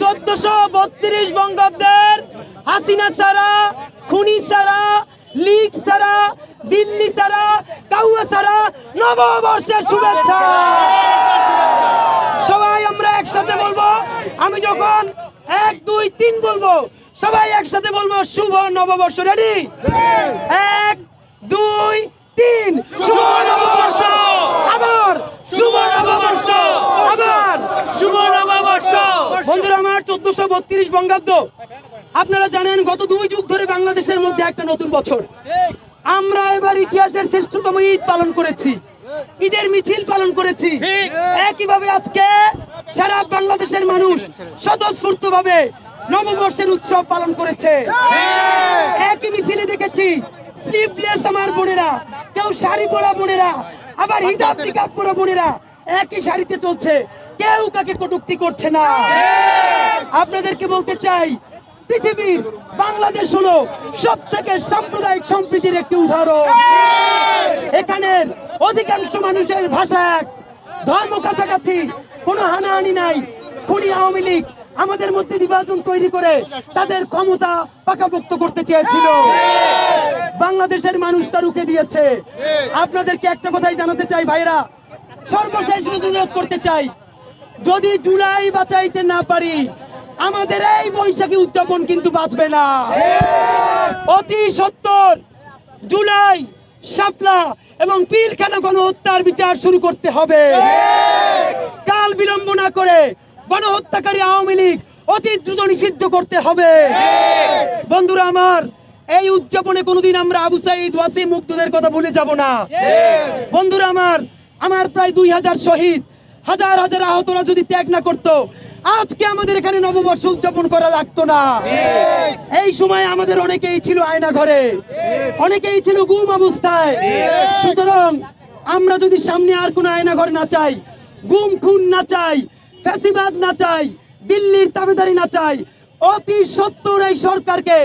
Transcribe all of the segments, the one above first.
1432 বঙ্গাব্দের হাসিনা সারা, খুনি সারা, লীগ সারা, দিল্লি সারা, কাউয়া সারা নববর্ষের শুভেচ্ছা। সবাই আমরা একসাথে বলবো, আমি যখন 1 2 3 বলবো সবাই একসাথে বলবো শুভ নববর্ষ। রেডি? 1 2 3 শুভ নববর্ষ। আবার শুভ নববর্ষ, আবার শুভ নববর্ষ। বন্ধুরা আমার, 1432 বঙ্গাব্দ, আপনারা জানেন গত 2 যুগ ধরে বাংলাদেশের মধ্যে একটা নতুন বছর। আমরা এবার ইতিহাসের শ্রেষ্ঠতম ঈদ পালন করেছি, ঈদের মিছিল পালন করেছি। একইভাবে আজকে সারা বাংলাদেশের মানুষ স্বতঃস্ফূর্তভাবে নববর্ষের উৎসব পালন করেছে। একই মিছিলে দেখেছি স্লিভলেস আমার বোনেরা, কেউ শাড়ি পরা বোনেরা, আবার হিজাব নিকাব পরা বোনেরা একই শাড়িতে চলছে, কেউ কাকে কটূক্তি করছে না। আপনাদেরকে বলতে চাই, পৃথিবীর বাংলাদেশ হলো সবথেকে সাম্প্রদায়িক সম্প্রীতির একটি উদাহরণ। এখানের অধিকাংশ মানুষের ভাষা এক, ধর্ম কাছাকাছি, কোনো হানাহানি নাই। খুনি আওয়ামী লীগ আমাদের মধ্যে বিভাজন তৈরি করে তাদের ক্ষমতা পাকাপোক্ত করতে চেয়েছিল, বাংলাদেশের মানুষ তা রুখে দিয়েছে। আপনাদেরকে একটা কথাই জানাতে চাই ভাইরা, সর্বশেষ অনুরোধ করতে চাই, যদি জুলাই বাঁচাইতে না পারি আমাদের এই বৈশাখী উদযাপন কিন্তু বাঁচবে না। অতি সত্বর জুলাই, শাপলা এবং পিলখানা গণহত্যার বিচার শুরু করতে হবে। কাল বিলম্ব না করে গণহত্যাকারী আওয়ামী লীগ অতি দ্রুত নিষিদ্ধ করতে হবে। বন্ধুরা আমার, এই উদযাপনে কোনোদিন আমরা আবু সাঈদ, ওয়াসিম, মুগ্ধদের কথা ভুলে যাব না। বন্ধুরা আমার প্রায় 2000 শহীদ, হাজার হাজার আহতরা যদি ত্যাগ না করতো, আজকে আমাদের এখানে নববর্ষ উদযাপন করা লাগতো না। এই সময় আমাদের অনেকেই ছিল আয়না ঘরে, অনেকেই ছিল গুম অবস্থায়। সুতরাং আমরা যদি সামনে আর কোনো আয়না ঘর না চাই, গুম খুন না চাই, ফ্যাসিবাদ না চাই, দিল্লির তাবেদারি না চাই, অতি সত্বর এই সরকারকে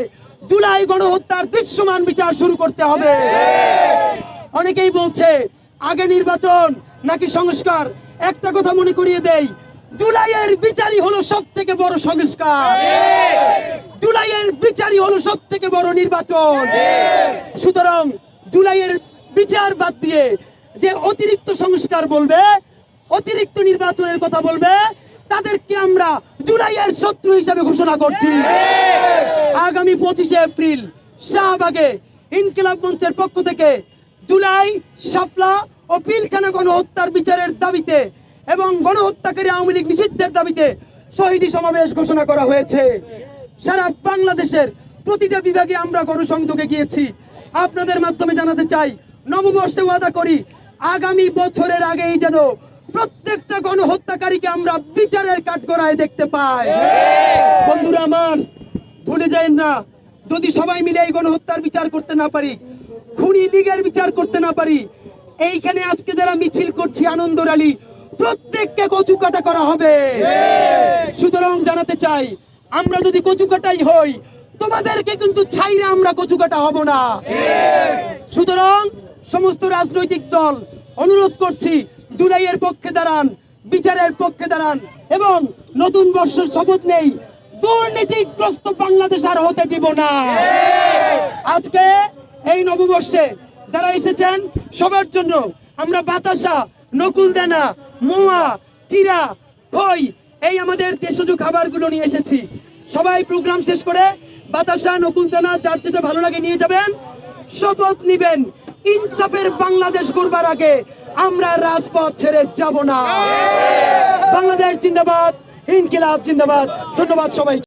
জুলাই গণহত্যার দৃশ্যমান বিচার শুরু করতে হবে। অনেকেই বলছে আগে নির্বাচন নাকি সংস্কার। একটা কথা মনে করিয়ে দেই, জুলাইয়ের বিচারই হলো সবথেকে বড় সংস্কার, জুলাইয়ের বিচারই হলো সবথেকে বড় নির্বাচন। সুতরাং জুলাইয়ের বিচার বাদ দিয়ে যে অতিরিক্ত সংস্কার বলবে, অতিরিক্ত নির্বাচনের কথা বলবে, তাদেরকে আমরা জুলাইয়ের শত্রু হিসেবে ঘোষণা করছি। আগামী 25শে এপ্রিল শাহবাগে ইনকিলাব মঞ্চের পক্ষ থেকে জুলাই, শাপলা ও পিলখানা গণহত্যার বিচারের দাবিতে এবং গণহত্যাকারী আওয়ামী লীগ নিষিদ্ধের দাবিতে শহীদি সমাবেশ ঘোষণা করা হয়েছে। সারা বাংলাদেশের প্রতিটা বিভাগে আমরা গণসংযোগে গিয়েছি। আপনাদের মাধ্যমে জানাতে চাই, নববর্ষে ওয়াদা করি আগামী বছরের আগেই যেন প্রত্যেকটা গণহত্যাকারীকে আমরা বিচারের কাঠগড়ায় দেখতে পাই। বন্ধুরা আমার, ভুলে যাবেন না, যদি সবাই মিলে এই গণহত্যার বিচার করতে না পারি, খুনি লীগের বিচার করতে না পারি, এইখানে আজকে যারা মিছিল করছি আনন্দ র্যালি, প্রত্যেককে কচুকাটা করা হবে। সুতরাং জানাতে চাই, আমরা যদি কচুকাটাই হই, তোমাদেরকে কিন্তু ছাইরে আমরা কচুকাটা হব না। সুতরাং সমস্ত রাজনৈতিক দল অনুরোধ করছি, জুলাইয়ের পক্ষে দাঁড়ান, বিচারের পক্ষে দাঁড়ান এবং নতুন বর্ষের শপথ নেই, দুর্নীতিগ্রস্ত বাংলাদেশ আর হতে দিব না। আজকে এই নববর্ষে যারা এসেছেন সবার জন্য আমরা বাতাসা, নকুলদানা, মোয়া, চিরা, খই, এই আমাদের দেশজ খাবারগুলো নিয়ে এসেছি। সবাই প্রোগ্রাম শেষ করে বাতাসা, নকুলদানা যার যেটা ভালো লাগে নিয়ে যাবেন, শপথ নিবেন ইনসাফের বাংলাদেশ গড়বার আগে আমরা রাজপথ ছেড়ে যাব না। বাংলাদেশ জিন্দাবাদ, ইনকিলাব জিন্দাবাদ। ধন্যবাদ সবাই।